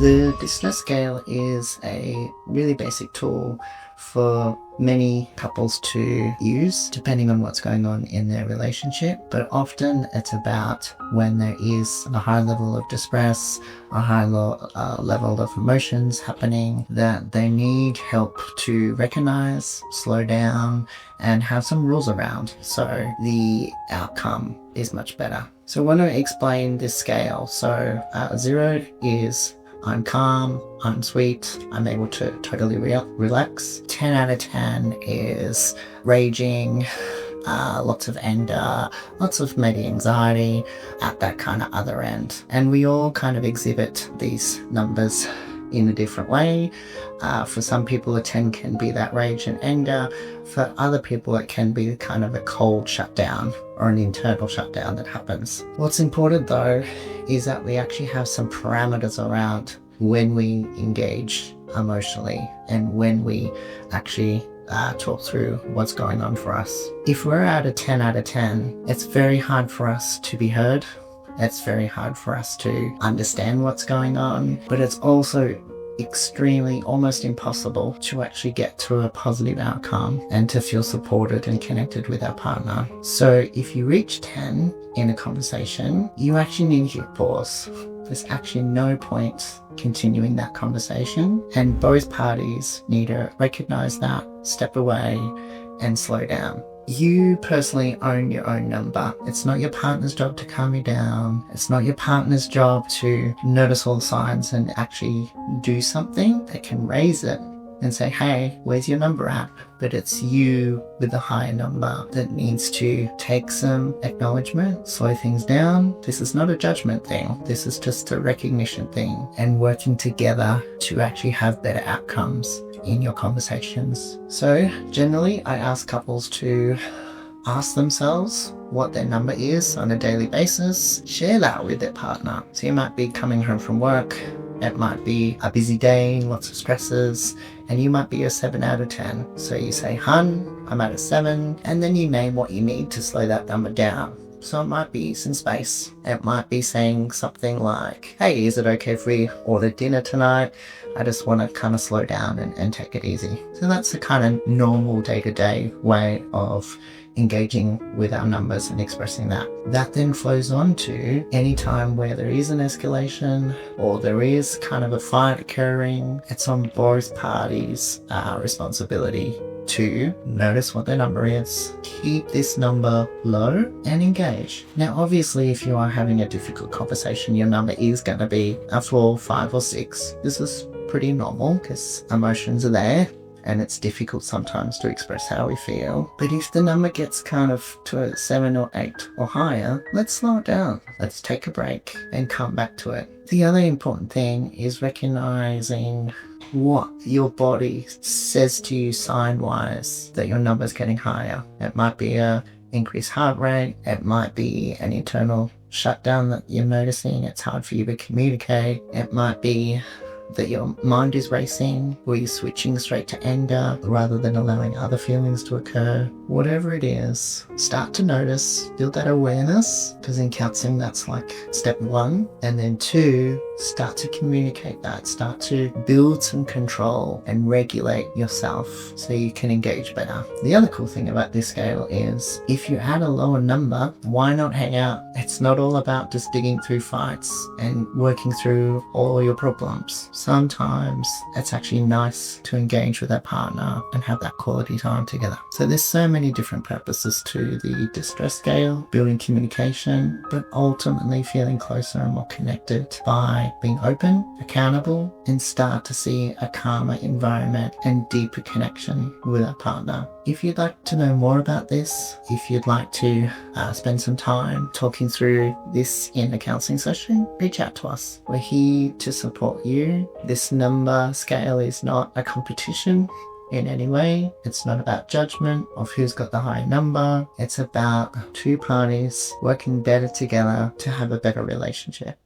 The distress scale is a really basic tool for many couples to use depending on what's going on in their relationship, but often it's about when there is a high level of distress, a high level of emotions happening that they need help to recognize, slow down, and have some rules around so the outcome is much better. So I want to explain this scale. So 0 is I'm calm, I'm sweet, I'm able to totally relax. 10 out of 10 is raging, lots of anger, lots of maybe anxiety at that kind of other end. And we all kind of exhibit these numbers in a different way. For some people, a 10 can be that rage and anger. For other people, it can be kind of a cold shutdown or an internal shutdown that happens. What's important though is that we actually have some parameters around when we engage emotionally and when we actually talk through what's going on for us. If we're at a 10 out of 10, it's very hard for us to be heard. It's very hard for us to understand what's going on, but it's also extremely, almost impossible to actually get to a positive outcome and to feel supported and connected with our partner. So if you reach 10 in a conversation, you actually need to pause. There's actually no point continuing that conversation, and both parties need to recognize that, step away, and slow down. You personally own your own number. It's not your partner's job to calm you down. It's not your partner's job to notice all the signs and actually do something that can raise it and say, hey, where's your number at? But it's you with the higher number that needs to take some acknowledgement, slow things down. This is not a judgment thing. This is just a recognition thing, and working together to actually have better outcomes in your conversations. So generally, I ask couples to ask themselves what their number is on a daily basis. Share that with their partner. So you might be coming home from work. It might be a busy day, lots of stresses, and you might be a 7 out of 10. So you say, hun, I'm at a 7, and then you name what you need to slow that number down. So it might be some space. It might be saying something like, hey, is it okay if we order dinner tonight? I just want to kind of slow down and take it easy. So that's the kind of normal day-to-day way of engaging with our numbers and expressing that. That then flows on to any time where there is an escalation or there is kind of a fight occurring. It's on both parties' responsibility to notice what their number is, keep this number low, and engage. Now, obviously, if you are having a difficult conversation, your number is going to be a 4, 5, or 6. This is pretty normal because emotions are there, and it's difficult sometimes to express how we feel. But if the number gets kind of to a 7 or 8 or higher, let's slow it down. Let's take a break and come back to it. The other important thing is recognizing what your body says to you sign-wise that your number's getting higher. It might be a increased heart rate. It might be an internal shutdown that you're noticing. It's hard for you to communicate. It might be that your mind is racing, or you're switching straight to anger rather than allowing other feelings to occur. Whatever it is, start to notice, build that awareness, because in counseling that's like step 1. And then 2, start to communicate that, start to build some control and regulate yourself so you can engage better. The other cool thing about this scale is if you're at a lower number, why not hang out? It's not all about just digging through fights and working through all your problems. Sometimes it's actually nice to engage with that partner and have that quality time together. So there's so many different purposes to the distress scale, building communication, but ultimately feeling closer and more connected by being open, accountable, and start to see a calmer environment and deeper connection with our partner. If you'd like to know more about this, if you'd like to spend some time talking through this in a counseling session, reach out to us. We're here to support you. This number scale is not a competition in any way. It's not about judgment of who's got the higher number. It's about two parties working better together to have a better relationship.